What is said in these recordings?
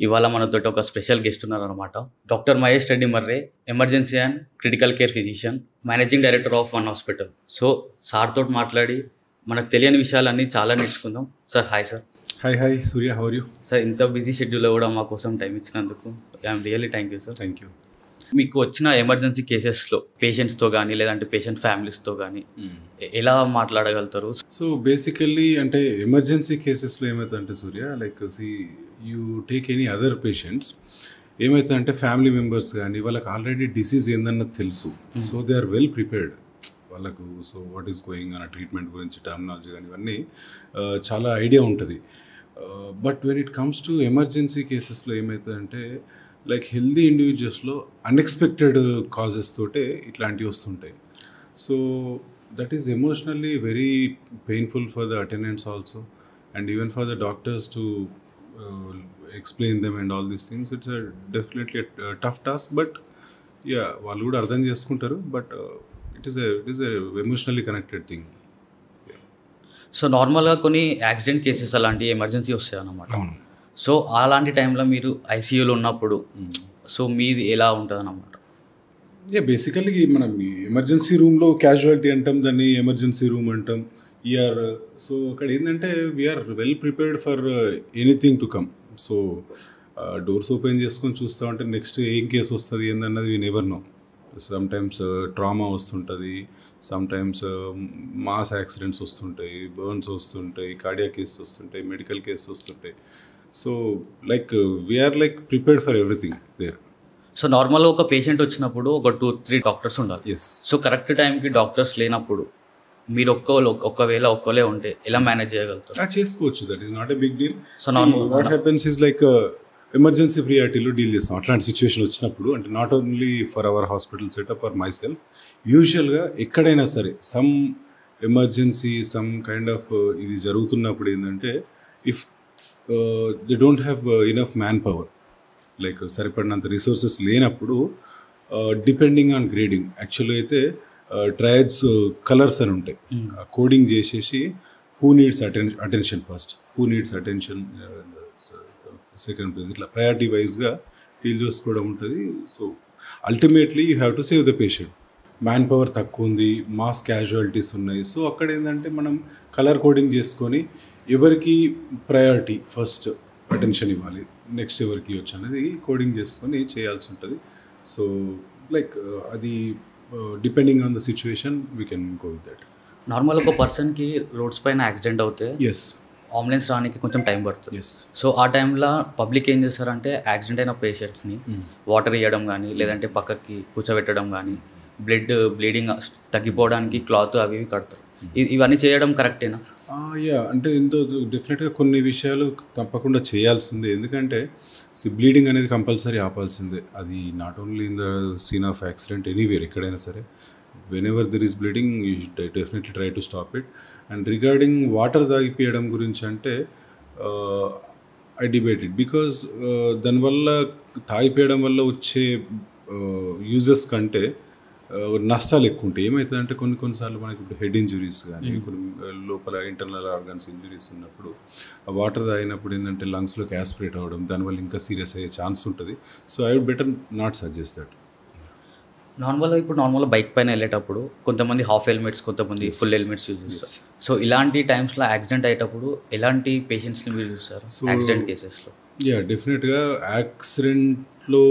ఇవాళ మనతోటి ఒక స్పెషల్ గెస్ట్ ఉన్నారనమాట. Doctor Mahesh Reddy Marri, emergency and critical care physician, managing director of one hospital. So sir తోటి మాట్లాడి మనకు తెలియని విషయాలన్నీ చాలా నేర్చుకుందాం. సార్ hi sir. Hi Surya, how are you? Sir ఇంత బిజీ షెడ్యూల్లో కూడా మా కోసం టైం ఇచ్చినందుకు I'm really thank you sir. Thank you. మీకు వచ్చిన ఎమర్జెన్సీ కేసెస్లో పేషెంట్స్తో కానీ లేదంటే పేషెంట్ ఫ్యామిలీస్తో కానీ ఎలా మాట్లాడగలుగుతారు? సో బేసికల్లీ అంటే ఎమర్జెన్సీ కేసెస్లో ఏమవుతుందంటే Surya, like you take any other patients, ఏమవుతుందంటే ఫ్యామిలీ మెంబర్స్ కానీ వాళ్ళకి ఆల్రెడీ డిసీజ్ ఏందన్నది తెలుసు. So they are well prepared వాళ్ళకు. సో వాట్ ఈస్ గోయింగ్ అన్న ట్రీట్మెంట్ గురించి టర్మినాలజీ కానీ ఇవన్నీ చాలా ఐడియా ఉంటుంది. But when it comes to emergency కేసెస్లో ఏమవుతుందంటే లైక్ హెల్దీ ఇండివిజువల్స్లో అన్ఎక్స్పెక్టెడ్ కాజెస్ తోటే ఇట్లాంటివి వస్తుంటాయి. So that is emotionally very painful for the attendants also and even for the doctors to explain them and all these things. It's definitely tough task, but yeah వాళ్ళు కూడా అర్థం చేసుకుంటారు. But it is emotionally connected thing. So నార్మల్గా కొన్ని accident cases అలాంటి emergency వస్తాయి అన్నమాట. అవును. సో అలాంటి టైంలో మీరు ఐసీయూలో ఉన్నప్పుడు సో మీది ఎలా ఉంటుంది అన్నమాట? బేసికల్లీ మనం ఎమర్జెన్సీ రూమ్లో క్యాజువాలిటీ అంటాం, దాన్ని ఎమర్జెన్సీ రూమ్ అంటాం. ఈఆర్ సో అక్కడ ఏంటంటే we're well prepared for anything to come. So doors open చేసుకొని చూస్తూ ఉంటే నెక్స్ట్ ఏం కేసు వస్తుంది ఏందన్నది we never know. Sometimes trauma వస్తుంటుంది, సమ్టైమ్స్ మాస్ యాక్సిడెంట్స్ వస్తుంటాయి, బర్న్స్ వస్తుంటాయి, కార్డియాక్ కేసెస్ వస్తుంటాయి, మెడికల్ కేసెస్ వస్తుంటాయి. So like we're like prepared for everything there. So నార్మల్గా ఒక పేషెంట్ వచ్చినప్పుడు ఒక 2-3 డాక్టర్స్ ఉండాలి. ఎస్. సో కరెక్ట్ టైంకి డాక్టర్స్ లేనప్పుడు మీరు ఒకవేళ ఒక్కలే ఉంటే ఎలా మేనేజ్ చేయగలుగుతారు? చేసుకోవచ్చు, that is not a big deal. So normal what happens is like emergency ప్రియారిటీలో డీల్ చేస్తాం అట్లాంటి సిచ్యువేషన్ వచ్చినప్పుడు. అంటే not only for our hospital setup or myself, యూజువల్గా ఎక్కడైనా సరే some emergency some kind of ఇది జరుగుతున్నప్పుడు ఏంటంటే if they don't have enough manpower, like సరిపడినంత రిసోర్సెస్ లేనప్పుడు డిపెండింగ్ ఆన్ గ్రేడింగ్ యాక్చువల్గా అయితే ట్రయడ్స్ కలర్స్ అని ఉంటాయి. కోడింగ్ చేసేసి who needs attention first, who needs attention second place, ఇట్లా ప్రయారిటీ వైజ్గా డీల్ చేసుకోవడం ఉంటుంది. So ultimately you have to save the patient. Man power తక్కువ ఉంది, మాస్ క్యాజువాలిటీస్ ఉన్నాయి. సో అక్కడ ఏంటంటే మనం కలర్ కోడింగ్ చేసుకొని ఎవరికి ప్రయారిటీ ఫస్ట్ అటెన్షన్ ఇవ్వాలి, నెక్స్ట్ ఎవరికి ఇవ్వచ్చు అనేది కోడింగ్ చేసుకొని చేయాల్సి ఉంటుంది. సో లైక్ అది depending on the situation we can go with that. Normal ఒక పర్సన్కి రోడ్స్ పైన యాక్సిడెంట్ అవుతే ఎస్, అంబులెన్స్ రానికి కొంచెం టైం పడుతుంది. ఎస్. సో ఆ టైంలో పబ్లిక్ ఏం చేస్తారంటే యాక్సిడెంట్ అయిన పేషెంట్ని వాటర్ ఇవ్వడం కానీ లేదంటే పక్కకి కూర్చోబెట్టడం కానీ బ్లీడింగ్ తగ్గిపోవడానికి క్లాత్ అవి ఇవి కడతారు. ఇవన్నీ చేయడం కరెక్టేనా? యా, అంటే ఎంతో డెఫినెట్గా కొన్ని విషయాలు తప్పకుండా చేయాల్సిందే. ఎందుకంటే బ్లీడింగ్ అనేది కంపల్సరీ ఆపాల్సిందే. అది not only in the scene of accident, anywhere ఎక్కడైనా సరే whenever there is bleeding you should definitely try to stop it. And regarding water తాగిపియడం గురించి అంటే ఐ డిబేట్ ఇట్, బికాజ్ దానివల్ల తాగిపోయడం వల్ల వచ్చే యూజెస్ కంటే నష్టాలు ఎక్కువ ఉంటాయి. ఏమవుతుందంటే కొన్నిసార్లు మనకి ఇప్పుడు హెడ్ ఇంజురీస్ కానీ కొన్ని లోపల ఇంటర్నల్ ఆర్గన్స్ ఇంజురీస్ ఉన్నప్పుడు ఆ వాటర్ తాగినప్పుడు ఏంటంటే లంగ్స్లోకి యాస్పిరేట్ అవ్వడం, దానివల్ల ఇంకా సీరియస్ అయ్యే ఛాన్స్ ఉంటుంది. So I would better not suggest that. నార్మల్గా బైక్ పైన వెళ్ళేటప్పుడు కొంతమంది హాఫ్ హెల్మెట్స్, కొంతమంది ఫుల్ హెల్మెట్స్ యూజ్ చేస్తారు. సో ఇలాంటి టైమ్స్లో యాక్సిడెంట్ అయ్యేటప్పుడు ఎలాంటి పేషెంట్స్ని మీరు చూస్తారు యాక్సిడెంట్ కేసెస్లో? యా, డెఫినెట్గా యాక్సిడెంట్లో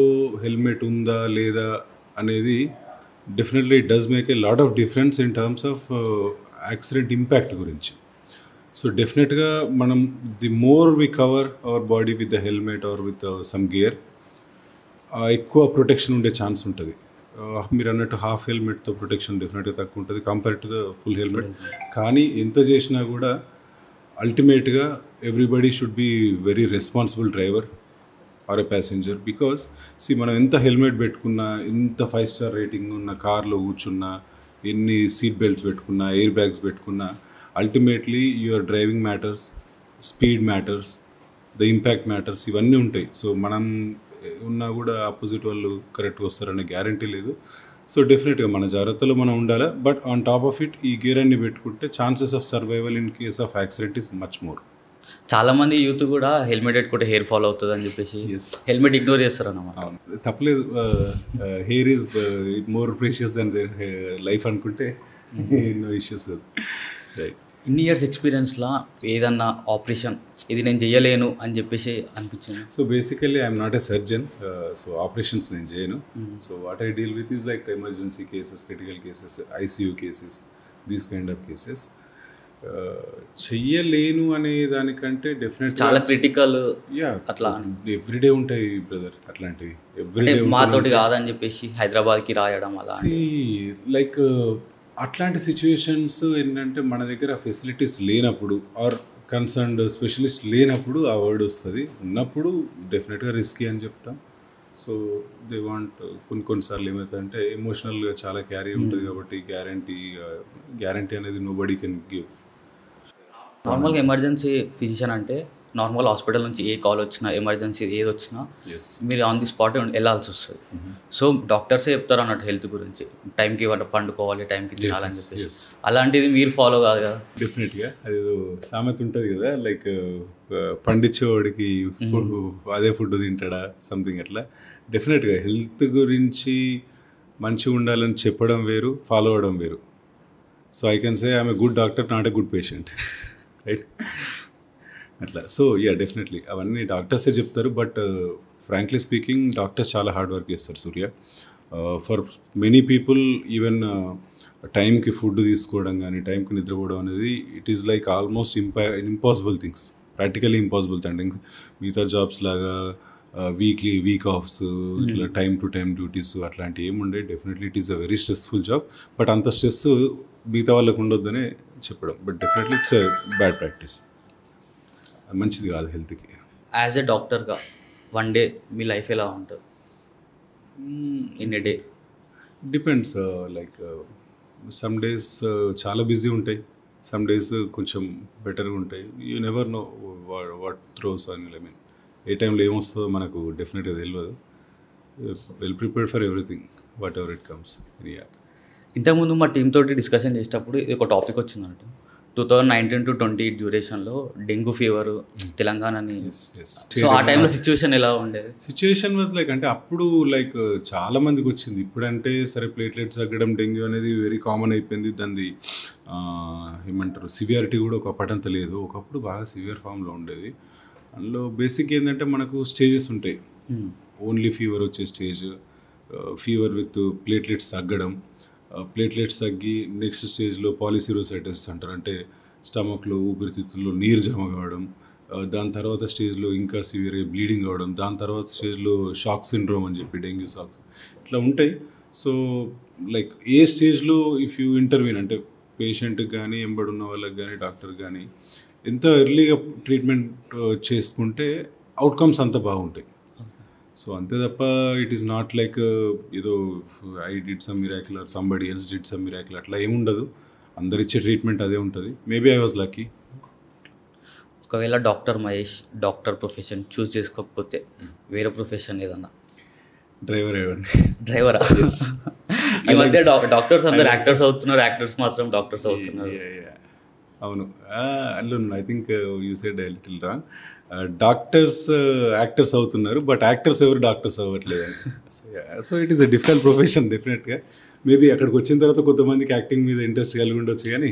హెల్మెట్ ఉందా లేదా అనేది definitely it does make a lot of difference in terms of accident impact గురించి. సో డెఫినెట్గా మనం the more we cover our body with the helmet or with some gear ఎక్కువ ప్రొటెక్షన్ ఉండే ఛాన్స్ ఉంటుంది. మీరు అన్నట్టు హాఫ్ హెల్మెట్తో ప్రొటెక్షన్ డెఫినెట్గా తక్కువ ఉంటుంది compare to the full helmet. కానీ ఎంత చేసినా కూడా అల్టిమేట్గా everybody should be very responsible driver or a passenger. Because మనం ఎంత హెల్మెట్ పెట్టుకున్నా, ఎంత 5 స్టార్ రేటింగ్ ఉన్న కార్లో కూర్చున్నా, ఎన్ని సీట్ బెల్ట్స్ పెట్టుకున్నా, ఎయిర్ బ్యాగ్స్ పెట్టుకున్నా, ultimately your driving matters, speed matters, the impact matters, ఇవన్నీ ఉంటాయి. సో మనం ఉన్నా కూడా ఆపోజిట్ వాళ్ళు కరెక్ట్గా వస్తారనే గ్యారంటీ లేదు. సో డెఫినెట్గా మన జాగ్రత్తలో మనం ఉండాలి. But on top of it ఈ గేర్ అన్ని పెట్టుకుంటే chances of survival in case of accident is much more. చాలా మంది యూత్ కూడా హెల్మెట్ పెట్టుకుంటే హెయిర్ ఫాల్ అవుతుంది అని చెప్పేసి Yes. హెల్మెట్ ఇగ్నోర్ చేస్తారు అన్నమాట. అవును తప్పలేదు. Hair is more precious than their life అనుకుంటే నో ఇష్యూస్. రైట్. ఇన్ని ఇయర్స్ ఎక్స్పీరియన్స్లో ఏదన్నా ఆపరేషన్ ఇది నేను చేయలేను అని చెప్పేసి అనిపించింది. So basically I'm not a surgeon. So operations నేను చేయను. So what I deal with is like emergency cases, critical cases, ICU cases, these kind of cases. చెయ్యలేను అనే దానికంటే డెఫినెట్ చాలా క్రిటికల్ అట్లా ఎవ్రీడే ఉంటాయి బ్రదర్ అట్లాంటివి. ఎవ్రీడే మాతోటి కాదని చెప్పేసి హైదరాబాద్కి రాయడం అలా లైక్ అట్లాంటి సిచ్యువేషన్స్ ఏంటంటే మన దగ్గర ఫెసిలిటీస్ లేనప్పుడు ఆర్ కన్సర్న్డ్ స్పెషలిస్ట్ లేనప్పుడు ఆ వర్డ్ వస్తుంది. ఉన్నప్పుడు డెఫినెట్గా రిస్కీ అని చెప్తాం. సో దే వాంట్ కొన్నిసార్లు ఏమవుతుందంటే ఎమోషనల్గా చాలా క్యారీ ఉంటుంది కాబట్టి గ్యారంటీ అనేది నో బడీ కెన్ గివ్. నార్మల్గా ఎమర్జెన్సీ ఫిజిషియన్ అంటే నార్మల్ హాస్పిటల్ నుంచి ఏ కాల్ వచ్చినా ఎమర్జెన్సీ ఏది వచ్చినా మీరు ఆన్ ది స్పాట్ వెళ్ళాల్సి వస్తుంది. సో డాక్టర్సే చెప్తారు అన్నట్టు హెల్త్ గురించి, టైంకి పండుకోవాలి, టైంకి తినాలని చెప్పేసి. అలాంటిది మీరు ఫాలో కాదు కదా? డెఫినెట్గా అది సామెత ఉంటుంది కదా, లైక్ పండించేవాడికి అదే ఫుడ్ తింటాడా సంథింగ్ అట్లా. డెఫినెట్గా హెల్త్ గురించి మంచిగా ఉండాలని చెప్పడం వేరు, ఫాలో అవ్వడం వేరు. So I can say I'm a good doctor, not a good patient. Right అట్లా. సో డెఫినెట్లీ అవన్నీ డాక్టర్సే చెప్తారు. బట్ ఫ్రాంక్లీ స్పీకింగ్ డాక్టర్స్ చాలా హార్డ్ వర్క్ చేస్తారు సూర్య. ఫర్ మెనీ పీపుల్ ఈవెన్ టైంకి ఫుడ్ తీసుకోవడం కానీ టైంకి నిద్రపోవడం అనేది it is like almost impossible things, practically impossible thing. మిగతా జాబ్స్ లాగా వీక్ ఆఫ్స్ ఇట్లా టైం టు టైం డ్యూటీస్ అట్లాంటివి ఏముండే. Definitely it is a very stressful job. But అంత స్ట్రెస్ మిగతా వాళ్ళకు ఉండొద్దనే చెప్పడం. But definitely it's bad practice, మంచిది కాదు హెల్త్కి. యాజ్ ఎ డాక్టర్గా వన్ డే మీ లైఫ్ ఎలా ఉంటుంది in a day? Depends. Like some days చాలా బిజీ ఉంటాయి, సమ్ డేస్ కొంచెం బెటర్గా ఉంటాయి. You never know what throws అని. ఐ మీన్ ఏ టైంలో ఏమొస్తుందో మనకు డెఫినెట్గా తెలియదు. Well prepared for everything what ever it comes. ఇంతకుముందు మా టీమ్ తోటి డిస్కషన్ చేసేటప్పుడు ఇది ఒక టాపిక్ వచ్చిందంట. 2019 to 20 డ్యూరేషన్లో డెంగ్యూ ఫీవర్ తెలంగాణని. సో ఆ టైంలో సిచ్యువేషన్ ఎలా ఉండేది? సిచ్యువేషన్ వాజ్ లైక్ అంటే అప్పుడు లైక్ చాలా మందికి వచ్చింది. ఇప్పుడంటే సరే ప్లేట్లెట్స్ తగ్గడం, డెంగ్యూ అనేది వెరీ కామన్ అయిపోయింది. దాన్ని ఏమంటారు సివియారిటీ కూడా ఒక అప్పటంత లేదు. ఒకప్పుడు బాగా సివియర్ ఫామ్లో ఉండేది. అందులో బేసిక్ ఏంటంటే మనకు స్టేజెస్ ఉంటాయి. ఓన్లీ ఫీవర్ వచ్చే స్టేజ్, ఫీవర్ విత్ ప్లేట్లెట్స్ తగ్గడం, ప్లేట్లెట్స్ తగ్గి నెక్స్ట్ స్టేజ్లో పాలిసిరోసైటిస్ అంటారు, అంటే స్టమక్లో ఊపిరితిత్తుల్లో నీరు జమ కావడం. దాని తర్వాత స్టేజ్లో ఇంకా సివియర్గా బ్లీడింగ్ అవ్వడం. దాని తర్వాత స్టేజ్లో షాక్ సిండ్రోమ్ అని చెప్పి డెంగ్యూ షాక్స్ ఇట్లా ఉంటాయి. సో లైక్ ఏ స్టేజ్లో ఇఫ్ యూ ఇంటర్వ్యూన్ అంటే పేషెంట్కి కానీ ఎంబడున్న వాళ్ళకి కానీ డాక్టర్కి కానీ ఎంత ఎర్లీగా ట్రీట్మెంట్ చేసుకుంటే అవుట్కమ్స్ అంత బాగుంటాయి. సో అంతే తప్ప ఇట్ ఈస్ నాట్ లైక్ ఏదో I did some miracle or somebody else did some miracle అట్లా ఏముండదు. అందరిచ్చే ట్రీట్మెంట్ అదే ఉంటుంది. Maybe I was lucky. ఒకవేళ doctor Mahesh doctor profession choose చేసుకోకపోతే వేరే ప్రొఫెషన్ ఏదన్నా? డ్రైవరా? ఈ మధ్య డాక్టర్స్ అందరు యాక్టర్స్ అవుతున్నారు, యాక్టర్స్ మాత్రం డాక్టర్స్ అవుతున్నారు. అవును, I think you said I little wrong. Doctors actors అవుతున్నారు, బట్ యాక్టర్స్ ఎవరు డాక్టర్స్ అవ్వట్లేదు. So it is a difficult profession డెఫినెట్గా. మేబీ అక్కడికి వచ్చిన తర్వాత కొంతమందికి యాక్టింగ్ మీద ఇంట్రెస్ట్ కలిగి ఉండొచ్చు, కానీ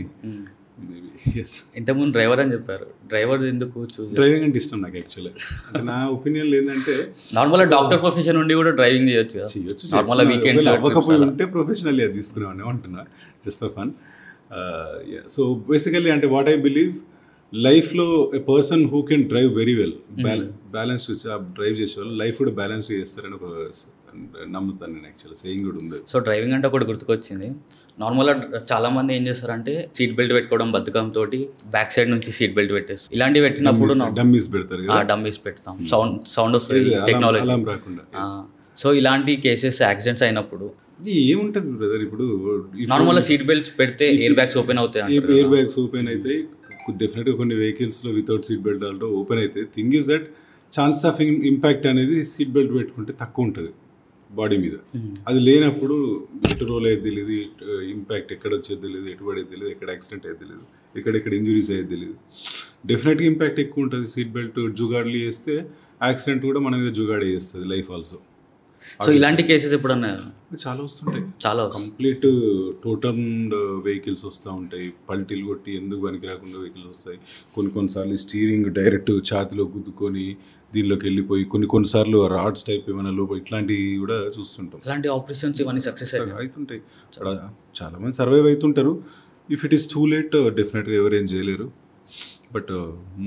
ఇంతకుముందు డ్రైవర్ అని చెప్పారు. డ్రైవర్ ఎందుకు చూస్? డ్రైవింగ్ అంటే ఇష్టం నాకు యాక్చువల్గా. అంటే నా ఒపీనియన్ ఏంటంటే నార్మల్గా డాక్టర్ ప్రొఫెషన్ ఉండి కూడా డ్రైవింగ్ చేయొచ్చు. నార్మల్గా వీకెండ్స్ అవ్వకపోయి ఉంటే ప్రొఫెషనల్లీ అది తీసుకునేవాడిని అంటున్నా, just for fun. So basically అంటే వాట్ ఐ బిలీవ్, లైఫ్లో a person who can drive very well, balance drive చేసేవాళ్ళు లైఫ్ కూడా బ్యాలెన్స్ చేస్తారని ఒక నమ్ముతాను నేను. యాక్చువల్గా సేయింగ్ కూడా ఉంది. సో డ్రైవింగ్ అంటే ఒకటి గుర్తుకొచ్చింది. నార్మల్గా చాలామంది ఏం చేస్తారంటే సీట్ బెల్ట్ పెట్టుకోవడం బద్ధకంతో బ్యాక్ సైడ్ నుంచి సీట్ బెల్ట్ పెట్టేసి ఇలాంటివి పెట్టినప్పుడు డమ్మీస్ పెడతారు. డమ్మీస్ పెడతాం, సౌండ్ వస్తుంది, టెక్నాలజీ రాకుండా. సో ఇలాంటి కేసెస్ యాక్సిడెంట్స్ అయినప్పుడు ఏముంటుంది బ్రదర్, ఇప్పుడు నార్మల్గా సీట్ బెల్ట్స్ పెడితే ఎయిర్ బ్యాగ్స్ ఓపెన్ అవుతాయి. ఎయిర్ బ్యాగ్స్ ఓపెన్ అయితే డెఫినెట్గా కొన్ని వెహికల్స్లో without seat belt also open అవుతాయి. Thing is that chance of impact అనేది సీట్ బెల్ట్ పెట్టుకుంటే తక్కువ ఉంటుంది. బాడీ మీద. అది లేనప్పుడు ఎటు రోల్ అయ్యేది తెలియదు, ఇంపాక్ట్ ఎక్కడ వచ్చేది తెలియదు, ఎటు పడేది తెలియదు, ఎక్కడ యాక్సిడెంట్ అయ్యేది తెలియదు, ఎక్కడెక్కడ ఇంజురీస్ అయ్యేది తెలియదు. డెఫినెట్గా ఇంపాక్ట్ ఎక్కువ ఉంటుంది. సీట్ బెల్ట్ జుగాడ్లు వేస్తే యాక్సిడెంట్ కూడా మన మీద జుగాడే చేస్తుంది లైఫ్ ఆల్సో. సో ఇలాంటి కేసెస్ ఎప్పుడన్నా చాలా వస్తుంటాయి. చాలా కంప్లీట్ టోటల్ వెహికల్స్ వస్తూ ఉంటాయి. పల్టీలు కొట్టి ఎందుకు పనికి రాకుండా వెహికల్స్ వస్తాయి. కొన్నిసార్లు స్టీరింగ్ డైరెక్ట్ ఛాతిలో గుద్దుకొని దీనిలోకి వెళ్ళిపోయి కొన్నిసార్లు రాడ్స్ టైప్ ఏమైనా లోపల ఇట్లాంటివి కూడా చూస్తుంటాం. ఇలాంటి ఆపరేషన్స్ ఇవన్నీ సక్సెస్ అవుతుంటాయి. చాలామంది సర్వైవ్ అవుతుంటారు. If it is too late డెఫినెట్గా ఎవరేం చేయలేరు. బట్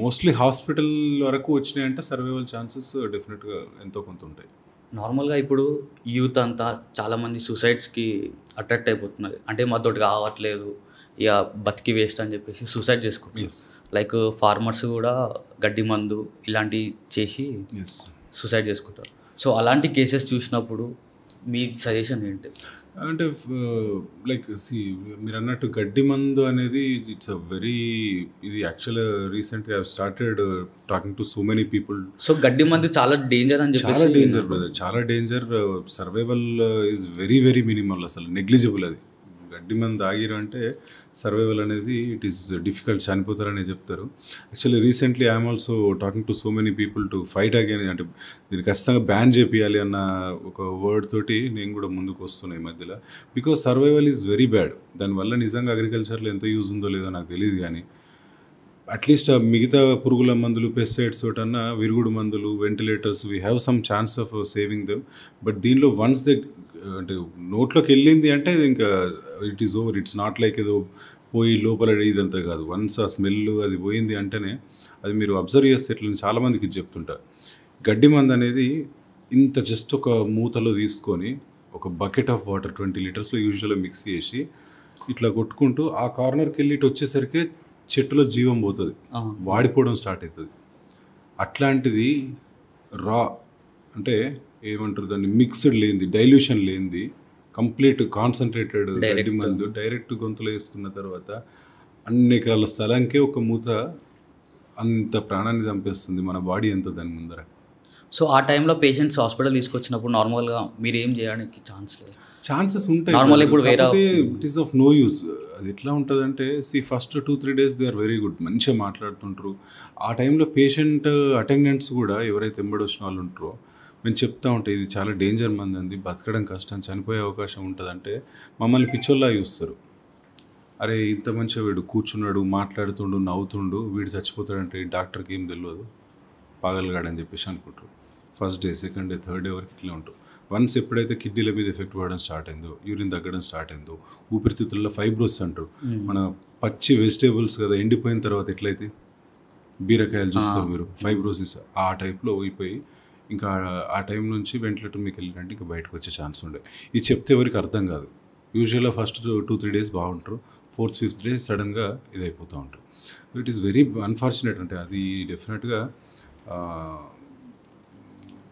మోస్ట్లీ హాస్పిటల్ వరకు వచ్చినాయంటే సర్వైవల్ ఛాన్సెస్ డెఫినెట్గా ఎంతో కొంత ఉంటాయి. నార్మల్గా ఇప్పుడు యూత్ అంతా చాలామంది సూసైడ్స్కి అట్రాక్ట్ అయిపోతున్నది. అంటే మాతోటి కావట్లేదు, ఇక బతికి వేస్ట్ అని చెప్పేసి సూసైడ్ చేసుకుంటారు. లైక్ ఫార్మర్స్ కూడా గడ్డి మందు ఇలాంటివి చేసి సూసైడ్ చేసుకుంటారు. సో అలాంటి కేసెస్ చూసినప్పుడు మీ సజెషన్ ఏంటి? అంటే లైక్ మీరు అన్నట్టు గడ్డి మందు అనేది ఇట్స్ అ వెరీ, ఇది యాక్చువల్ రీసెంట్గా I started talking to so many people. So గడ్డి మందు చాలా డేంజర్ అని చెప్పి. చాలా డేంజర్ బ్రదర్, చాలా danger. Survival is very very minimal, అసలు నెగ్లిజిబుల్. అది గడ్డి మందు ఆగిరు అంటే సర్వైవల్ అనేది ఇట్ ఈస్ డిఫికల్ట్, చనిపోతారని చెప్తారు. Actually recently I'm also talking to so many people to fight again. అంటే దీన్ని ఖచ్చితంగా బ్యాన్ చేపియాలి అన్న ఒక వర్డ్ తోటి నేను కూడా ముందుకు వస్తున్నాను ఈ మధ్యలో. Because survival is very bad. దానివల్ల నిజంగా అగ్రికల్చర్లో ఎంత యూజ్ ఉందో లేదో నాకు తెలియదు, కానీ అట్లీస్ట్ మిగతా పురుగుల మందులు, పెస్టిసైడ్స్ తోటన్నా, విరుగుడు మందులు, ventilators, we have some chance of saving them. But దీనిలో వన్స్ దే అంటే నోట్లోకి వెళ్ళింది అంటే ఇంకా it is over. It's not like ఏదో పోయి లోపల ఇదంతా కాదు. వన్స్ ఆ స్మెల్ అది పోయింది అంటేనే, అది మీరు అబ్జర్వ్ చేస్తే ఇట్లా చాలామందికి చెప్తుంటారు. గడ్డి మందు అనేది ఇంత జస్ట్ ఒక మూతలో తీసుకొని ఒక బకెట్ ఆఫ్ వాటర్ 20 లీటర్స్లో యూజువల్గా మిక్స్ చేసి ఇట్లా కొట్టుకుంటూ ఆ కార్నర్కి వెళ్ళి ఇటు వచ్చేసరికి చెట్టులో జీవం పోతుంది, వాడిపోవడం స్టార్ట్ అవుతుంది. అట్లాంటిది రా అంటే ఏమంటారు దాన్ని, మిక్స్డ్ లేనిది, డైల్యూషన్ లేనిది, కంప్లీట్ కాన్సన్ట్రేటెడ్ గడ్డి మందు డైరెక్ట్ గొంతులో వేసుకున్న తర్వాత అన్ని ఎకరాల స్థలానికే ఒక మూత అంత ప్రాణాన్ని చంపేస్తుంది. మన బాడీ ఎంత దాని ముందర. సో ఆ టైంలో పేషెంట్స్ హాస్పిటల్ తీసుకొచ్చినప్పుడు నార్మల్గా మీరు ఏం చేయడానికి ఛాన్సెస్ ఉంటాయి. నార్మల్ ఇప్పుడు it is of no use. అది ఎట్లా ఉంటుందంటే first 2-3 days they are very good, మంచిగా మాట్లాడుతుంటారు. ఆ టైంలో పేషెంట్ అటెండెంట్స్ కూడా ఎవరైతే ఎంబడొచ్చిన వాళ్ళు ఉంటారో మేము చెప్తా ఉంటే ఇది చాలా డేంజర్ మంది అంది, బతకడం కష్టం, చనిపోయే అవకాశం ఉంటుందంటే మమ్మల్ని పిచ్చోల్లా చూస్తారు. అరే ఇంత మంచిగా వీడు కూర్చున్నాడు, మాట్లాడుతుండు, నవ్వుతుండు, వీడు చచ్చిపోతాడంటే డాక్టర్కి ఏం తెలియదు, పాగలగాడని చెప్పేసి అనుకుంటారు. First day, second day, third day వరకు ఇట్లా ఉంటారు. వన్స్ ఎప్పుడైతే కిడ్నీల మీద ఎఫెక్ట్ పడడం స్టార్ట్ అయిందో, యూరిన్ తగ్గడం స్టార్ట్ అయిందో, ఊపిరితిత్తుల్లో ఫైబ్రోస్ అంటారు. మన పచ్చి వెజిటేబుల్స్ కదా ఎండిపోయిన తర్వాత ఎట్లయితే బీరకాయలు చూస్తారు మీరు, ఫైబ్రోసిస్ ఆ టైప్లో అయిపోయి ఇంకా ఆ టైం నుంచి వెంటిలేటర్ మీకు వెళ్ళినట్టు ఇంకా బయటకు వచ్చే ఛాన్స్ ఉండే. ఇది చెప్తే ఎవరికి అర్థం కాదు. యూజువల్గా ఫస్ట్ 2-3 days బాగుంటారు, 4th-5th day సడన్గా ఇది అయిపోతూ ఉంటారు. It is very unfortunate. అంటే అది డెఫినెట్గా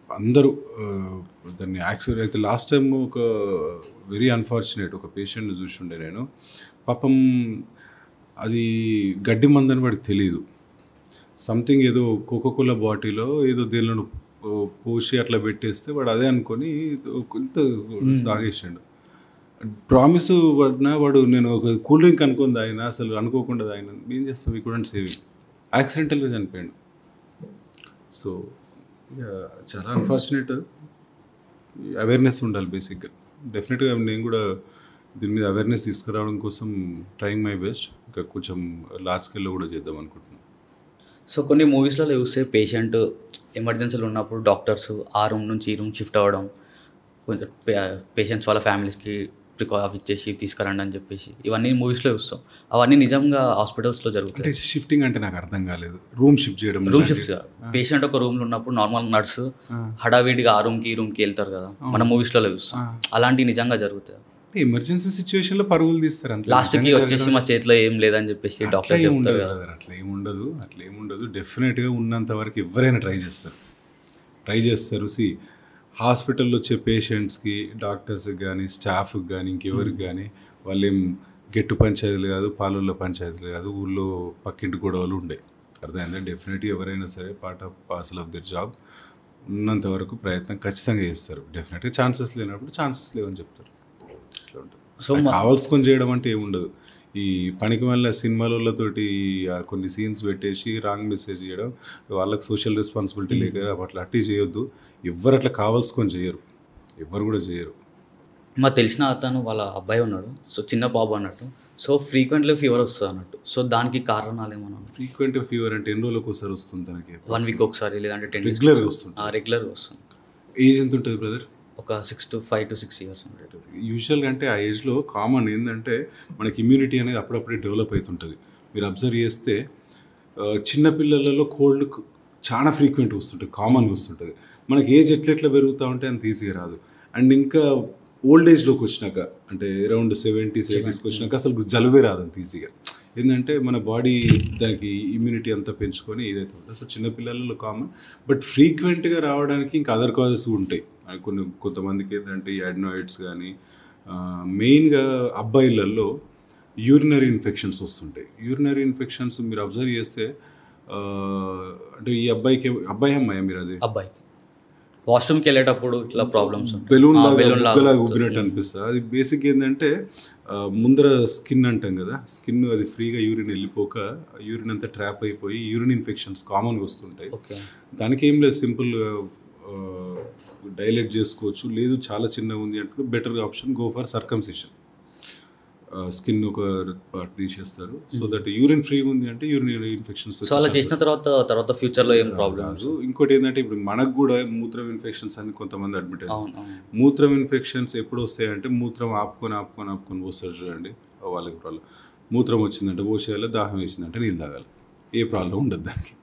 అందరూ దాన్ని యాక్సిడెంట్ అయితే. లాస్ట్ టైం ఒక వెరీ అన్ఫార్చునేట్ ఒక పేషెంట్ని చూసిండే నేను. పాపం అది గడ్డి మందని వాడికి తెలియదు. సంథింగ్ ఏదో కోకోకోలా బాటిల్లో ఏదో దేనిలో పోసి అట్లా పెట్టేస్తే వాడు అదే అనుకొని కొంత సాగేసాడు. ప్రామిస్ పడినా వాడు నేను ఒక కూల్ డ్రింక్ అనుకుంది ఆయన, అసలు అనుకోకుండా ఆయన ఏం చేస్తాం, వీ కుడెంట్ సేవింగ్, యాక్సిడెంటల్గా చనిపోయాడు. సో చాలా అన్ఫార్చునేట్. అవేర్నెస్ ఉండాలి బేసిక్గా. డెఫినెట్గా నేను కూడా దీని మీద అవేర్నెస్ తీసుకురావడం కోసం ట్రయింగ్ మై బెస్ట్. ఇంకా కొంచెం లార్జ్ స్కేల్లో కూడా చేద్దాం అనుకుంటున్నాను. సో కొన్ని మూవీస్లో చూస్తే పేషెంట్ ఎమర్జెన్సీలో ఉన్నప్పుడు డాక్టర్స్ ఆ రూమ్ నుంచి ఈ రూమ్ షిఫ్ట్ అవ్వడం, కొంచెం పేషెంట్స్ వాళ్ళ ఫ్యామిలీస్కి ప్రికాషన్ ఇచ్చేసి తీసుకురండి అని చెప్పేసి ఇవన్నీ మూవీస్లో చూస్తాం. అవన్నీ నిజంగా హాస్పిటల్స్లో జరుగుతాయి. అంటే షిఫ్టింగ్ అంటే నాకు అర్థం కాలేదు. రూమ్ షిఫ్ట్ చేయడం, రూమ్ షిఫ్ట్ పేషెంట్ ఒక రూమ్లో ఉన్నప్పుడు నార్మల్ నర్సు హడావిడిగా ఆ రూమ్కి ఈ రూమ్కి వెళ్తారు కదా, మన మూవీస్లో చూస్తాం. అలాంటివి నిజంగా జరుగుతాయి. ఎమర్జెన్సీ సిచ్యువేషన్లో పరుగులు తీస్తారు అంతే. లాస్ట్కి వచ్చేసి మా చేతిలో ఏం లేదని చెప్పేసి డాక్టర్ చెప్తారు కదా. అట్లా ఏముండదు. డెఫినెట్గా ఉన్నంత వరకు ఎవరైనా ట్రై చేస్తారు. హాస్పిటల్లో వచ్చే పేషెంట్స్కి, డాక్టర్స్కి కానీ, స్టాఫ్కి కానీ, ఇంకెవరికి కానీ వాళ్ళు ఏం గెట్టు పంచాయతీలు కాదు, పాలల్లో పంచాయతీలు కాదు, ఊళ్ళో పక్కింటి గొడవలు ఉండే. అర్థమైందా? డెఫినెట్గా ఎవరైనా సరే part of parcel of their job ఉన్నంత వరకు ప్రయత్నం ఖచ్చితంగా చేస్తారు. డెఫినెట్గా ఛాన్సెస్ లేనప్పుడు ఛాన్సెస్ లేవని చెప్తారు. అట్లా ఉంటుంది. సో కావాల్సుకొని చేయడం అంటే ఏముండదు. ఈ పనికి వల్ల సినిమాలతోటి కొన్ని సీన్స్ పెట్టేసి రాంగ్ మెసేజ్ చేయడం, వాళ్ళకి సోషల్ రెస్పాన్సిబిలిటీ లేక అట్లా అట్టి చేయొద్దు. ఎవ్వరు అట్లా కావాల్సుకొని చేయరు, ఎవ్వరు కూడా చేయరు. మా తెలిసిన అతను వాళ్ళ అబ్బాయి ఉన్నాడు, సో చిన్న బాబు అన్నట్టు. సో ఫ్రీక్వెంట్లీ ఫీవర్ వస్తుంది అన్నట్టు. సో దానికి కారణాలు ఏమన్నా? ఫ్రీక్వెంట్ ఫీవర్ అంటే ఎన్ని రోజులకు ఒకసారి వస్తుంది తనకి? 1 వీక్ ఒకసారి, లేదంటే 10 డేస్ రెగ్యులర్గా వస్తుంది. రెగ్యులర్గా వస్తుంది. ఏజ్ ఎంత ఉంటుంది బ్రదర్? ఒక 5 to 6 years ఉంటుంది. యూజువల్గా అంటే ఆ ఏజ్లో కామన్ ఏంటంటే మనకి ఇమ్యూనిటీ అనేది అప్పుడప్పుడే డెవలప్ అవుతుంటుంది. మీరు అబ్జర్వ్ చేస్తే చిన్నపిల్లలలో కోల్డ్ చాలా ఫ్రీక్వెంట్గా వస్తుంటుంది, కామన్గా వస్తుంటుంది. మనకి ఏజ్ ఎట్లెట్లా పెరుగుతూ ఉంటే అంత ఈజీగా రాదు. అండ్ ఇంకా ఓల్డ్ ఏజ్లోకి వచ్చినాక అంటే అరౌండ్ 70s వచ్చినాక అసలు జలుబే రాదు అంత ఈజీగా. ఏంటంటే మన బాడీ దానికి ఇమ్యూనిటీ అంతా పెంచుకొని ఏదైతే ఉంటుందో. సో చిన్నపిల్లలలో కామన్, బట్ ఫ్రీక్వెంట్గా రావడానికి ఇంకా అదర్ కాజెస్ ఉంటాయి. కొంతమందికి ఏంటంటే ఈ అడ్నాయిడ్స్ కానీ, మెయిన్గా అబ్బాయిలలో యూరినరీ ఇన్ఫెక్షన్స్ వస్తుంటాయి. యూరినరీ ఇన్ఫెక్షన్స్ మీరు అబ్జర్వ్ చేస్తే అంటే ఈ అబ్బాయి అమ్మాయి మీరు అది అబ్బాయికి వాష్రూమ్కి వెళ్ళేటప్పుడు ఇట్లా ప్రాబ్లమ్స్ బెలూన్ లాగా ఉబ్బినట్టు అనిపిస్తుంది. అది బేసిక్ ఏంటంటే ముందర స్కిన్ అంటాం కదా, స్కిన్ అది ఫ్రీగా యూరిన్ వెళ్ళిపోక యూరిన్ అంతా ట్రాప్ అయిపోయి యూరిన్ ఇన్ఫెక్షన్స్ కామన్గా వస్తుంటాయి. దానికి ఏం లేదు, సింపుల్గా డైలెట్ చేసుకోవచ్చు. లేదు చాలా చిన్నగా ఉంది అంటే better option go for circumcision. Skin ఒక పార్ట్ తీసేస్తారు, సో దట్ యూరిన్ ఫ్రీ ఉంది అంటే యూరినరీ ఇన్ఫెక్షన్స్. సో అలా చేసిన తర్వాత ఫ్యూచర్లో ఏం ప్రాబ్లమ్స్? ఇంకోటి ఏంటంటే ఇప్పుడు మనకు కూడా మూత్రం ఇన్ఫెక్షన్స్ అని కొంతమంది అడ్మిట్ అయ్యారు. మూత్రం ఇన్ఫెక్షన్స్ ఎప్పుడు వస్తాయంటే మూత్రం ఆపుకొని పోస్తారు చూడండి, వాళ్ళకి ప్రాబ్లం. మూత్రం వచ్చిందంటే పోసేయాలి, దాహం వేసిందంటే నీళ్ళు తాగాలి, ఏ ప్రాబ్లం ఉండదు దానికి.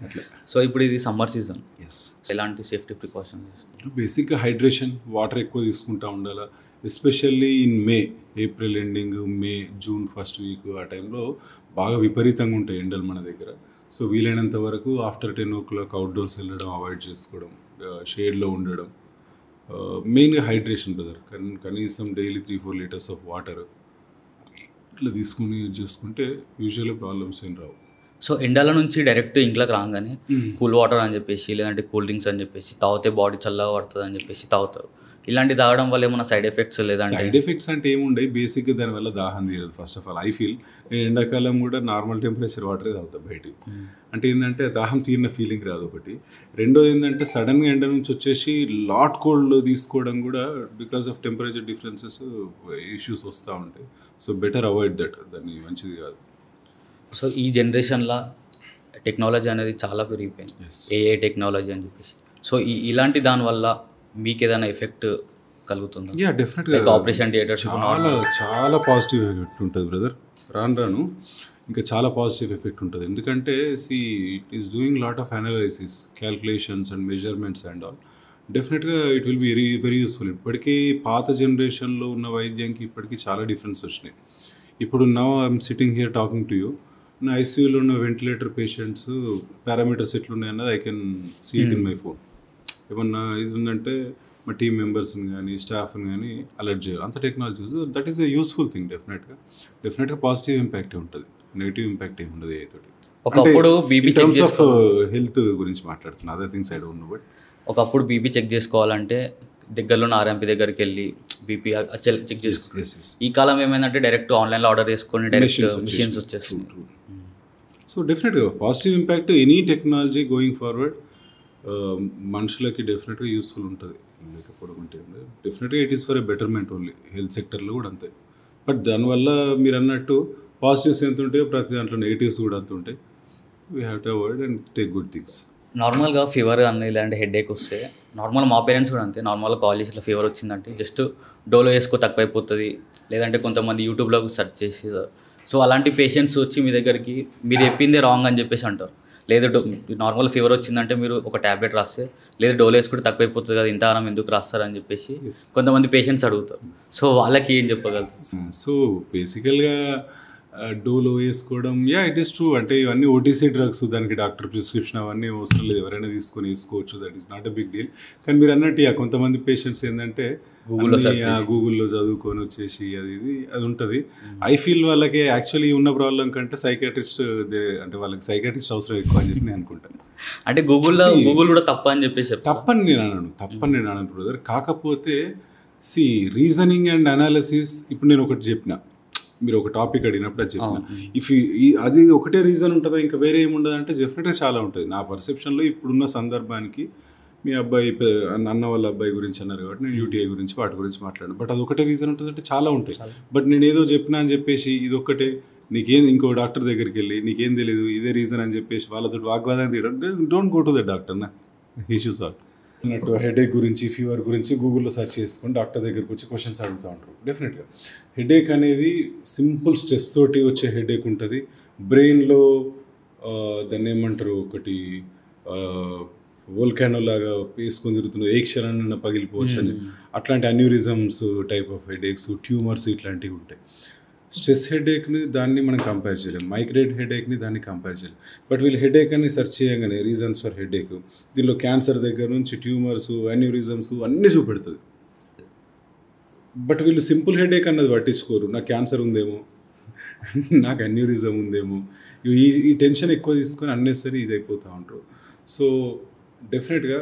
అట్లా. సో ఇప్పుడు ఇది సమ్మర్ సీజన్, ఎస్, ఎలాంటి సేఫ్టీ ప్రికాషన్స్? బేసిక్గా హైడ్రేషన్, వాటర్ ఎక్కువ తీసుకుంటూ ఉండాలి. Especially in May, April ending, May, June first week ఆ టైంలో బాగా విపరీతంగా ఉంటాయి ఎండలు మన దగ్గర. సో వీలైనంత వరకు ఆఫ్టర్ 10 o'clock అవుట్డోర్స్ వెళ్ళడం అవాయిడ్ చేసుకోవడం, షేడ్లో ఉండడం. మెయిన్గా హైడ్రేషన్ బ్రదర్, కనీసం డైలీ 3-4 liters ఆఫ్ వాటర్ ఇట్లా తీసుకుని యూజ్ చేసుకుంటే యూజువల్గా ప్రాబ్లమ్స్ ఏం రావు. సో ఎండల నుంచి డైరెక్ట్ ఇంట్లోకి రాగానే కూల్ వాటర్ అని చెప్పేసి, లేదంటే కూల్ డ్రింక్స్ అని చెప్పేసి తాగితే బాడీ చల్లగా పడుతుంది అని చెప్పేసి తాగుతారు. ఇలాంటి తాగడం వల్ల ఏమైనా సైడ్ ఎఫెక్ట్స్? లేదంటే సైడ్ ఎఫెక్ట్స్ అంటే ఏముండవు, బేసిక్గా దానివల్ల దాహం తీరదు. First of all I feel నేను ఎండాకాలం కూడా నార్మల్ టెంపరేచర్ వాటరే తాగుతాను బయటికి. అంటే ఏంటంటే దాహం తీరిన ఫీలింగ్ రాదు ఒకటి. రెండోది ఏంటంటే సడన్గా ఎండ నుంచి వచ్చేసి లాట్ కోల్డ్ తీసుకోవడం కూడా because of temperature differences issues వస్తూ ఉంటాయి. సో బెటర్ అవాయిడ్ దట్, దాన్ని మంచిది కాదు. సో ఈ జనరేషన్లో టెక్నాలజీ అనేది చాలా పెరిగిపోయింది, ఏఐ టెక్నాలజీ అని చెప్పేసి. సో ఇలాంటి దానివల్ల మీకు ఏదైనా ఎఫెక్ట్ కలుగుతుందా? యా, డెఫినెట్గా. ఆపరేషన్ థియేటర్స్ చాలా పాజిటివ్ ఎఫెక్ట్ ఉంటుంది బ్రదర్. రాను ఇంకా చాలా పాజిటివ్ ఎఫెక్ట్ ఉంటుంది. ఎందుకంటే it is doing lot of analysis, calculations and measurements and all. డెఫినెట్గా it will be very useful. ఇప్పటికీ పాత జనరేషన్లో ఉన్న వైద్యానికి ఇప్పటికీ చాలా డిఫరెన్స్ వచ్చినాయి. ఇప్పుడు now I'm sitting here talking to you, నా ఐసీయూలో ఉన్న వెంటిలేటర్ పేషెంట్స్ పారామీటర్స్ ఎట్లున్నాయన్నది I can see it in my phone. ఏమన్నా ఇది ఉందంటే మా టీమ్ మెంబర్స్ని కానీ స్టాఫ్ని కానీ అలర్ట్ చేయాలి, అంత technology. That is a useful thing. డెఫినెట్గా పాజిటివ్ ఇంపాక్ట్ ఉంటుంది, నెగిటివ్ ఇంపాక్ట్ ఏమి ఉండదు ఏతోటి. ఒకప్పుడు బీపీ టర్మ్స్ ఆఫ్ హెల్త్ గురించి మాట్లాడుతున్నా, other things I don't know. But ఒకప్పుడు బీపీ చెక్ చేసుకోవాలంటే దగ్గరలో ఉన్న ఆర్ఎంపీ దగ్గరికి వెళ్ళి బీపీ చెక్ చేసుకోవాలి. ఈ కాలం ఏమైందంటే డైరెక్ట్ ఆన్లైన్లో ఆర్డర్ చేసుకొని డైరెక్ట్ మిషన్స్ వచ్చేస్తుంది. సో డెఫినెట్గా positive impact any technology going forward మనుషులకి డెఫినెట్గా యూస్ఫుల్ ఉంటుంది. లేకపోవడం అంటే డెఫినెట్గా it is for a betterment only. Health సెక్టర్లో కూడా అంతే. బట్ దానివల్ల మీరు అన్నట్టు పాజిటివ్స్ ఎంత ఉంటాయో ప్రతి దాంట్లో నెగిటివ్స్ కూడా అంత ఉంటాయి. We have to avoid and take good things. నార్మల్గా ఫీవర్ కానీ ఇలాంటి హెడేక్ వస్తే నార్మల్ మా పేరెంట్స్ కూడా అంతే. నార్మల్గా కాలేజ్లో ఫీవర్ వచ్చిందంటే జస్ట్ డోలో వేసుకో తక్కువైపోతుంది, లేదంటే కొంతమంది యూట్యూబ్లో సెర్చ్ చేసి. సో అలాంటి పేషెంట్స్ వచ్చి మీ దగ్గరికి మీరు చెప్పిందే రాంగ్ అని చెప్పేసి అంటారు. లేదు నార్మల్ ఫీవర్ వచ్చిందంటే మీరు ఒక ట్యాబ్లెట్ రాస్తే, లేదు డోలో వేసుకుంటే తక్కువైపోతుంది కదా, ఇంతగానం ఎందుకు రాస్తారని చెప్పేసి కొంతమంది పేషెంట్స్ అడుగుతారు. సో వాళ్ళకి ఏం చెప్పగలుగుతారు? సో బేసికల్గా డోలో వేసుకోవడం, ఇట్ ఈస్ ట్రూ. అంటే ఇవన్నీ ఓటీసీ డ్రగ్స్, దానికి డాక్టర్ ప్రిస్క్రిప్షన్ అవన్నీ అవసరం లేదు, ఎవరైనా తీసుకొని వేసుకోవచ్చు, that is not a big deal. కానీ మీరు అన్నట్టు కొంతమంది పేషెంట్స్ ఏంటంటే గూగుల్లో చదువుకొని వచ్చేసి అది ఉంటుంది. ఐ ఫీల్ వాళ్ళకి యాక్చువల్లీ ఉన్న ప్రాబ్లం కంటే సైకాట్రిస్ట్, అంటే వాళ్ళకి సైకాట్రిస్ట్ అవసరం ఎక్కువ అని చెప్పి నేను అనుకుంటాను. అంటే గూగుల్ కూడా తప్ప అని చెప్పేసి తప్పని నేను అనను బ్రదర్. కాకపోతే రీజనింగ్ అండ్ అనాలిసిస్, ఇప్పుడు నేను ఒకటి చెప్పిన, మీరు ఒక టాపిక్ అడిగినప్పుడు అది చెప్పిన, అది ఒకటే రీజన్ ఉంటుందా, ఇంకా వేరే ఏముండదు అంటే డెఫినెట్గా చాలా ఉంటుంది. నా పర్సెప్షన్లో ఇప్పుడున్న సందర్భానికి మీ అబ్బాయి అన్న వాళ్ళ అబ్బాయి గురించి అన్నారు కాబట్టి నేను యూటీఐ గురించి వాటి గురించి మాట్లాడాను. బట్ అది ఒకటే రీజన్ ఉంటుంది అంటే చాలా ఉంటాయి. బట్ నేను ఏదో చెప్పినా అని చెప్పేసి ఇది ఒక్కటే, నీకేం ఇంకో డాక్టర్ దగ్గరికి వెళ్ళి నీకేం తెలియదు ఇదే రీజన్ అని చెప్పేసి వాళ్ళతో వాగ్వాదం తీయడం, don't go to the doctor నా ఇష్యూస్ ఆర్ అన్నట్టు. హెడేక్ గురించి, ఫీవర్ గురించి గూగుల్లో సెర్చ్ చేసుకొని డాక్టర్ దగ్గరికి వచ్చి క్వశ్చన్స్ అడుగుతూ ఉంటారు. డెఫినెట్గా హెడేక్ అనేది సింపుల్ స్ట్రెస్ తోటి వచ్చే హెడేక్ ఉంటుంది. బ్రెయిన్లో దాన్ని ఏమంటారు, ఒకటి వోల్కానో లాగా వేసుకొని తిరుగుతున్న ఏ క్షణాన్ని పగిలిపోవచ్చు అని, అట్లాంటి aneurysms type of headaches, tumours ఇట్లాంటివి ఉంటాయి. స్ట్రెస్ హెడేక్ని దాన్ని మనం కంపేర్ చేయలేం, మైగ్రేన్ హెడేక్ని దాన్ని కంపేర్ చేయలేం. బట్ వీళ్ళు హెడేక్ అని సెర్చ్ చేయగానే రీజన్స్ ఫర్ హెడేక్, దీనిలో క్యాన్సర్ దగ్గర నుంచి ట్యూమర్స్, అన్యూరిజమ్స్ అన్నీ చూపెడుతుంది. బట్ వీళ్ళు సింపుల్ హెడేక్ అన్నది పట్టించుకోరు. నాకు క్యాన్సర్ ఉందేమో, నాకు అన్యూరిజం ఉందేమో, ఈ టెన్షన్ ఎక్కువ తీసుకొని అన్నెసరీ ఇది అయిపోతూ ఉంటారు. సో డెఫినెట్గా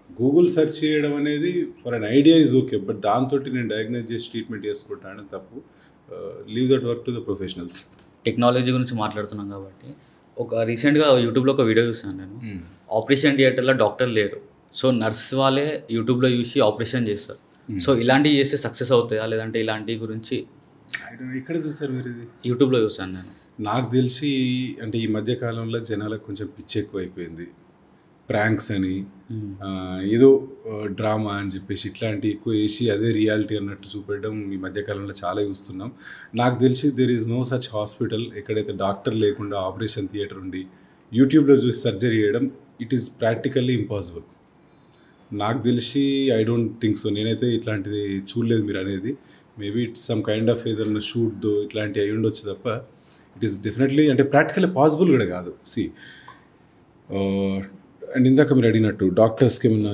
గూగుల్ సెర్చ్ చేయడం అనేది for an idea is okay, but దాంతో నేను డయాగ్నోస్ చేసి ట్రీట్మెంట్ చేసుకుంటాను తప్పు. Leave that work to the professionals. Technology గురించి మాట్లాడుతున్నాం కాబట్టి రీసెంట్గా యూట్యూబ్లో ఒక వీడియో చూసాను నేను. ఆపరేషన్ థియేటర్లో డాక్టర్ లేరు, సో నర్స్ వాళ్ళే యూట్యూబ్లో చూసి ఆపరేషన్ చేస్తారు. సో ఇలాంటివి చేస్తే సక్సెస్ అవుతాయా, లేదంటే ఇలాంటి గురించి ఇక్కడ చూసారు మీరు? ఇది యూట్యూబ్లో చూసాను నేను. నాకు తెలిసి అంటే ఈ మధ్యకాలంలో జనాలకు కొంచెం పిచ్చి ఎక్కువ అయిపోయింది. ప్రాంక్స్ అని ఏదో డ్రామా అని చెప్పేసి ఇట్లాంటివి ఎక్కువ వేసి అదే రియాలిటీ అన్నట్టు చూపెట్టడం ఈ మధ్యకాలంలో చాలా చూస్తున్నాం. నాకు తెలిసి there is no such hospital ఎక్కడైతే డాక్టర్ లేకుండా ఆపరేషన్ థియేటర్ ఉండి యూట్యూబ్లో చూసి సర్జరీ చేయడం, ఇట్ ఈస్ ప్రాక్టికల్లీ ఇంపాసిబుల్. నాకు తెలిసి ఐ డోంట్ థింక్ సో. నేనైతే ఇట్లాంటిది చూడలేదు మీరు అనేది. Maybe it's some kind of ఏదన్నా షూట్దో ఇట్లాంటివి అయి ఉండొచ్చు తప్ప ఇట్ ఈస్ డెఫినెట్లీ అంటే ప్రాక్టికల్లీ పాసిబుల్ కూడా కాదు. అండ్ ఇందాక మీరు అడిగినట్టు డాక్టర్స్కి ఏమన్నా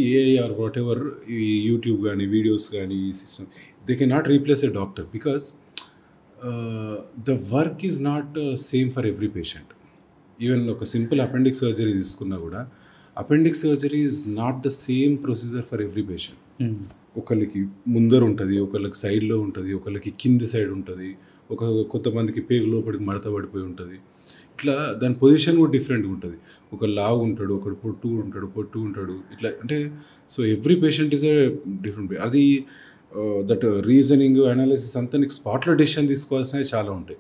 ఏఐ ఆర్ వాట్ ఎవర్, ఈ యూట్యూబ్ కానీ వీడియోస్ కానీ ఈ system, they can not replace a doctor because the work is not same for every patient. Even ఒక సింపుల్ అపెండిక్స్ సర్జరీ తీసుకున్నా కూడా appendix surgery is not the same procedure for every patient. ఒకళ్ళకి ముందర ఉంటుంది, ఒకళ్ళకి సైడ్లో ఉంటుంది, ఒకళ్ళకి కింది సైడ్ ఉంటుంది, కొంతమందికి పేగు లోపలికి మడత పడిపోయి ఉంటుంది. ఇట్లా దాని పొజిషన్ కూడా డిఫరెంట్గా ఉంటుంది. ఒక లావు ఉంటాడు, ఒకడు పొట్టు ఉంటాడు ఇట్లా. అంటే so every patient is a different. అది దట్ రీజనింగ్ అనాలిసిస్ అంతా నీకు స్పాట్లో డెసిషన్ తీసుకోవాల్సినవి చాలా ఉంటాయి.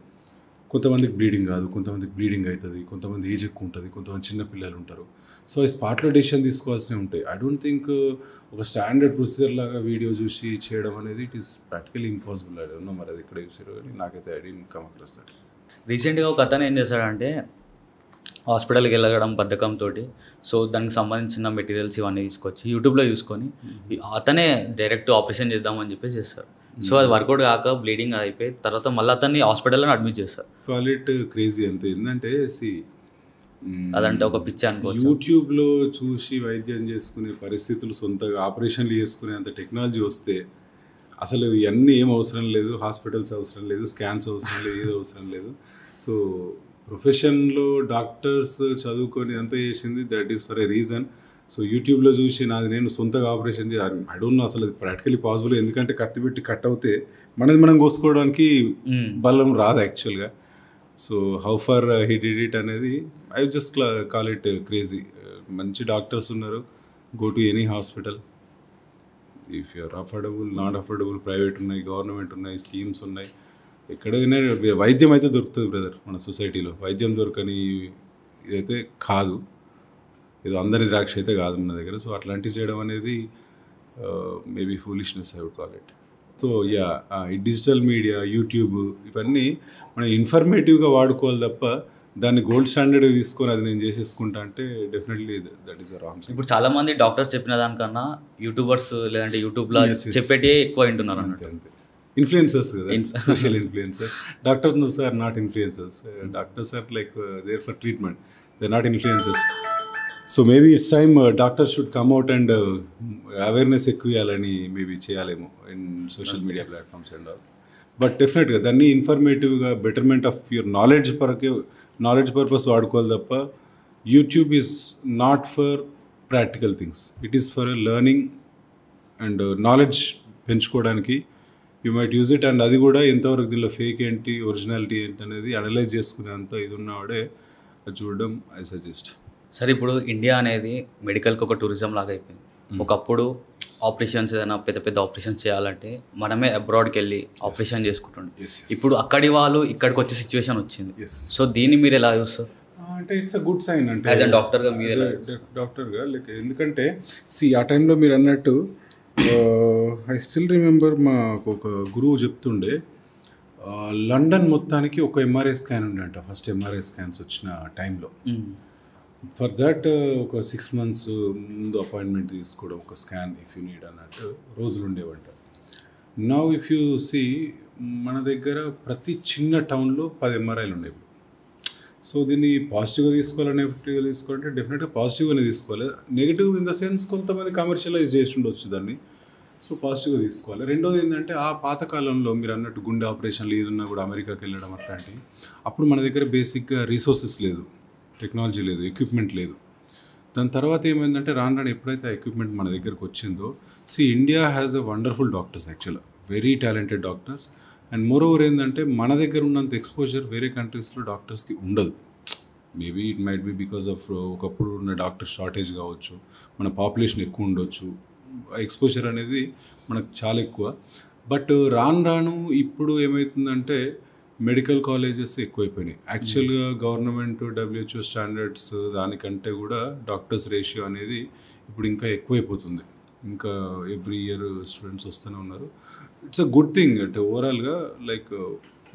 కొంతమందికి బ్లీడింగ్ కాదు, కొంతమందికి బ్లీడింగ్ అవుతుంది, కొంతమంది ఏజ్ ఎక్కువ ఉంటుంది, కొంతమంది చిన్నపిల్లలు ఉంటారు. సో ఈ స్పాట్లో డెసిషన్ తీసుకోవాల్సినవి ఉంటాయి. ఐ డోంట్ థింక్ ఒక స్టాండర్డ్ ప్రొసీజర్ లాగా వీడియో చూసి చేయడం అనేది it is practically impossible. I don't know మరి అది ఎక్కడ చూసారో కానీ నాకైతే I didn't come across that. రీసెంట్గా ఒక అతను ఏం చేశాడంటే హాస్పిటల్కి వెళ్ళడం బద్ధకంతో, సో దానికి సంబంధించిన మెటీరియల్స్ ఇవన్నీ తీసుకొచ్చి యూట్యూబ్లో చూసుకొని అతనే డైరెక్ట్ ఆపరేషన్ చేద్దామని చెప్పేసి చేస్తారు. సో అది వర్కౌట్ కాక బ్లీడింగ్ అయిపోయి తర్వాత మళ్ళీ అతన్ని హాస్పిటల్లో అడ్మిట్ చేస్తారు. క్వాలిటీ క్రేజీ అంతే. ఏంటంటే అదంటే ఒక పిచ్చి అనుకో. యూట్యూబ్లో చూసి వైద్యం చేసుకునే పరిస్థితులు, సొంతగా ఆపరేషన్లు చేసుకునే అంత టెక్నాలజీ వస్తే అసలు ఇవన్నీ ఏం అవసరం లేదు, హాస్పిటల్స్ అవసరం లేదు, స్కాన్స్ అవసరం లేదు, ఏది అవసరం లేదు. సో ప్రొఫెషన్లో డాక్టర్స్ చదువుకొని అంతా చేసింది that is for a reason. So యూట్యూబ్లో చూసి నాది నేను సొంతగా ఆపరేషన్ చేయాలి, ఐ డోంట్ నో అసలు అది ప్రాక్టికలీ పాసిబుల్. ఎందుకంటే కత్తి పెట్టి కట్ అవుతే మనది మనం కోసుకోవడానికి బలం రాదు యాక్చువల్గా. So how far he did it అనేది I just call it crazy. మంచి డాక్టర్స్ ఉన్నారు, go to any hospital. If you're affordable, not affordable, private ఉన్నాయి, గవర్నమెంట్ ఉన్నాయి, స్కీమ్స్ ఉన్నాయి. ఎక్కడైనా వైద్యం అయితే దొరుకుతుంది బ్రదర్. మన సొసైటీలో వైద్యం దొరకని ఇదైతే కాదు, ఏదో అందరి ద్రాక్ష అయితే కాదు మన దగ్గర. సో అట్లాంటివి చేయడం అనేది maybe foolishness I would call it. So ఈ డిజిటల్ మీడియా, యూట్యూబ్ ఇవన్నీ మనం ఇన్ఫర్మేటివ్గా వాడుకోవాలి తప్ప దాన్ని గోల్డ్ స్టాండర్డ్ తీసుకొని అది నేను చేసేసుకుంటా అంటే definitely that is a wrong. ఇప్పుడు చాలా మంది డాక్టర్స్ చెప్పిన దానికన్నా యూట్యూబర్స్ లేదంటే యూట్యూబ్లో చెప్పేటి ఎక్కువ వింటున్నారు అంతే. ఇన్ఫ్లుయెన్సర్స్ కదా, social influencers. Doctors are not influencers. Doctors are like there for treatment, they not influencers. So maybe it's time doctor should come out and awareness ఎక్కువ ఇవ్వాలని మేబీ చేయాలేమో in social media platforms and all. But డెఫినెట్గా దాన్ని ఇన్ఫర్మేటివ్గా betterment of your knowledge purpose వాడుకోవాలి తప్ప YouTube is not for practical things. It is for learning and knowledge పెంచుకోవడానికి you might use it. And అది కూడా ఎంతవరకు దీనిలో ఫేక్ ఏంటి ఒరిజినాలిటీ ఏంటి అనేది అనలైజ్ చేసుకునేంత ఇది ఉన్నవాడే అది చూడడం ఐ సజెస్ట్. సరే, ఇప్పుడు ఇండియా అనేది మెడికల్కి ఒక టూరిజం లాగా అయిపోయింది. ఒకప్పుడు ఆపరేషన్స్ ఏదైనా పెద్ద పెద్ద ఆపరేషన్స్ చేయాలంటే మనమే అబ్రాడ్కి వెళ్ళి ఆపరేషన్ చేసుకుంటుండే. ఇప్పుడు అక్కడి వాళ్ళు ఇక్కడికి వచ్చే సిచ్యువేషన్ వచ్చింది. సో దీన్ని మీరు ఎలా చూస్తారు? అంటే ఇట్స్ అ గుడ్ సైన్. అంటే యాజ్ అ డాక్టర్గా మీరు డాక్టర్గా లైక్ ఎందుకంటే ఆ టైంలో మీరు అన్నట్టు ఐ స్టిల్ రిమెంబర్ మాకు ఒక గురువు చెప్తుండే లండన్ మొత్తానికి ఒక ఎంఆర్ఐ స్కాన్ ఉండే అంట. ఫస్ట్ ఎంఆర్ఐ స్కాన్స్ వచ్చిన టైంలో ఫర్ దట్ ఒక 6 months ముందు అపాయింట్మెంట్ తీసుకోవడం, ఒక స్కాన్ ఇఫ్ యూ నీడ్ అన్నట్టు రోజులు ఉండేవంట. నౌ ఇఫ్ యూ సీ మన దగ్గర ప్రతి చిన్న టౌన్లో 10 MRIలు ఉండేవి. సో దీన్ని పాజిటివ్గా తీసుకోవాలి, నెగిటివ్గా తీసుకోవాలంటే డెఫినెట్గా పాజిటివ్గానే తీసుకోవాలి. నెగిటివ్ ఇన్ ద సెన్స్ కొంతమంది కమర్షియలైజ్ చేసి ఉండొచ్చు దాన్ని. సో పాజిటివ్గా తీసుకోవాలి. రెండోది ఏంటంటే ఆ పాతకాలంలో మీరు అన్నట్టు గుండె ఆపరేషన్లు ఏదన్నా కూడా అమెరికాకి వెళ్ళడం అట్లాంటివి, అప్పుడు మన దగ్గర బేసిక్గా రీసోర్సెస్ లేదు, టెక్నాలజీ లేదు, ఎక్విప్మెంట్ లేదు. దాని తర్వాత ఏమైందంటే రాను ఎప్పుడైతే ఆ ఎక్విప్మెంట్ మన దగ్గరకు వచ్చిందో, India has a wonderful doctors, యాక్చువల్గా very talented doctors. And moreover ఏంటంటే మన దగ్గర ఉన్నంత ఎక్స్పోజర్ వేరే కంట్రీస్లో డాక్టర్స్కి ఉండదు. Maybe it might be because of ఒకప్పుడు ఉన్న డాక్టర్ షార్టేజ్ కావచ్చు, మన పాపులేషన్ ఎక్కువ ఉండొచ్చు, ఎక్స్పోజర్ అనేది మనకు చాలా ఎక్కువ. బట్ రాను ఇప్పుడు ఏమవుతుందంటే మెడికల్ కాలేజెస్ ఎక్కువైపోయినాయి. యాక్చువల్గా గవర్నమెంట్ WHO స్టాండర్డ్స్ దానికంటే కూడా డాక్టర్స్ రేషియో అనేది ఇప్పుడు ఇంకా ఎక్కువైపోతుంది. ఇంకా ఎవ్రీ ఇయర్ స్టూడెంట్స్ వస్తూనే ఉన్నారు. It's a good thing. అంటే ఓవరాల్గా లైక్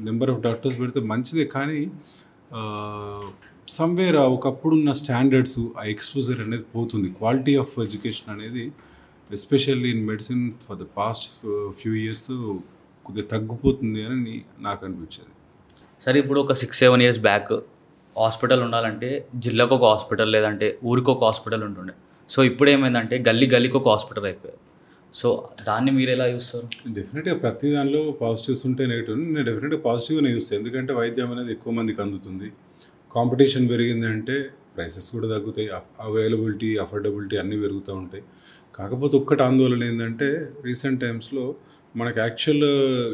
నెంబర్ ఆఫ్ డాక్టర్స్ పెడితే మంచిదే, కానీ సమ్వేర్ ఒకప్పుడు ఉన్న స్టాండర్డ్స్, ఆ ఎక్స్పోజర్ అనేది పోతుంది. క్వాలిటీ ఆఫ్ ఎడ్యుకేషన్ అనేది especially in medicine for the past few years కొద్దిగా తగ్గిపోతుంది అని నాకు అనిపించేది. సరే, ఇప్పుడు ఒక 6-7 years బ్యాక్ హాస్పిటల్ ఉండాలంటే జిల్లాకు ఒక హాస్పిటల్, లేదంటే ఊరికి ఒక హాస్పిటల్ ఉంటుండే. సో ఇప్పుడు ఏమైందంటే గల్లీకి ఒక హాస్పిటల్ అయిపోయారు. సో దాన్ని మీరు ఎలా చూస్తారు? డెఫినెట్గా ప్రతి దానిలో పాజిటివ్స్ ఉంటే నెగిటివ్. నేను డెఫినెట్గా పాజిటివ్గానే చూస్తాను. ఎందుకంటే వైద్యం అనేది ఎక్కువ మందికి అందుతుంది. కాంపిటీషన్ పెరిగింది అంటే ప్రైసెస్ కూడా తగ్గుతాయి, అవైలబిలిటీ, అఫోర్డబిలిటీ అన్నీ పెరుగుతూ ఉంటాయి. కాకపోతే ఒక్కటి ఆందోళన ఏంటంటే రీసెంట్ టైమ్స్లో మనకు యాక్చువల్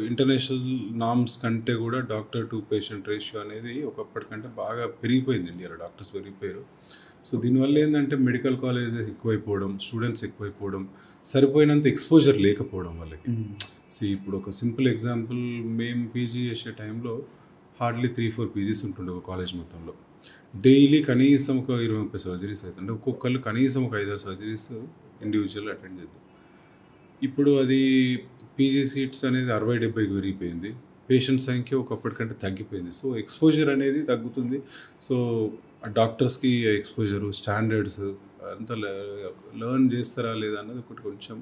ఇంటర్నేషనల్ నార్మ్స్ కంటే కూడా డాక్టర్ టు పేషెంట్ రేషియో అనేది ఒకప్పటికంటే బాగా పెరిగిపోయింది. ఇండియాలో డాక్టర్స్ పెరిగిపోయారు. సో దీనివల్ల ఏంటంటే మెడికల్ కాలేజెస్ ఎక్కువైపోవడం, స్టూడెంట్స్ ఎక్కువైపోవడం, సరిపోయినంత ఎక్స్పోజర్ లేకపోవడం వాళ్ళకి. ఇప్పుడు ఒక సింపుల్ ఎగ్జాంపుల్, మేము పీజీ చేసే టైంలో హార్డ్లీ 3-4 పీజీస్ ఉంటుండే ఒక కాలేజ్ మొత్తంలో. డైలీ కనీసం ఒక 20-30 సర్జరీస్ అవుతుండే. ఒక్కొక్కళ్ళు కనీసం ఒక 5-6 సర్జరీస్ ఇండివిజువల్ అటెండ్ చేద్దాం. ఇప్పుడు అది పీజీ సీట్స్ అనేది 60-70కి పెరిగిపోయింది. పేషెంట్ సంఖ్య ఒకప్పటికంటే తగ్గిపోయింది. సో ఎక్స్పోజర్ అనేది తగ్గుతుంది. సో డాక్టర్స్కి ఎక్స్పోజరు, స్టాండర్డ్స్ అంతా లెర్న్ చేస్తారా లేదా అన్నది ఒకటి కొంచెం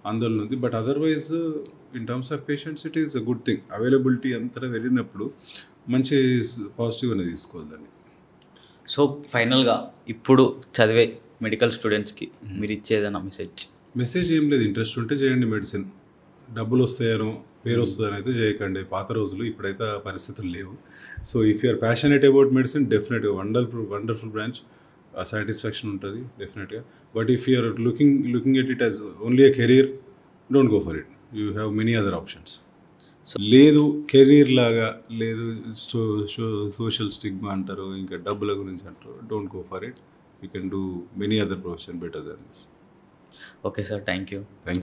ఆందోళన ఉంది. But otherwise in terms of patients it is a good thing. Availability అంతా వెళ్ళినప్పుడు మంచి పాజిటివ్గానే తీసుకోవాలి దాన్ని. సో ఫైనల్గా ఇప్పుడు చదివే మెడికల్ స్టూడెంట్స్కి మీరు ఇచ్చేదన్నా మెసేజ్ ఏం లేదు. ఇంట్రెస్ట్ ఉంటే చేయండి మెడిసిన్. డబ్బులు వస్తాయనో పేరు వస్తుందని అయితే చేయకండి. పాత రోజులు, ఇప్పుడైతే పరిస్థితులు లేవు. So if you're passionate about medicine, డెఫినెట్గా వండర్ఫుల్ బ్రాంచ్, సాటిస్ఫాక్షన్ ఉంటుంది డెఫినెట్గా. But if you're looking at it as only a career, don't go for it. You have many other options. So లేదు కెరీర్ లాగా లేదు, సోషల్ స్టిగ్మా అంటారు, ఇంకా డబ్బుల గురించి అంటారు, don't go for it. You can do many other profession better than this. Okay sir, thank you.